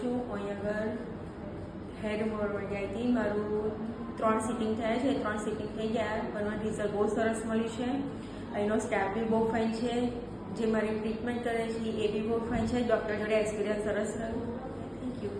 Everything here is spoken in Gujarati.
છું. અહીં આગળ હેર રિમૂવર માટે આવી હતી. મારું 3 સિટિંગ થયા છે. 3 સિટિંગ થઈ ગયા પણ મારું રિઝલ્ટ બહુ સરસ મળ્યું છે. અહીંનો સ્ટાફ બી બહુ ફાઇન છે. જે મારી ટ્રીટમેન્ટ કરે છે એ બી બહુ ફાઇન છે. ડૉક્ટર જોડે એક્સપિરિયન્સ સરસ રહ્યું. Thank you.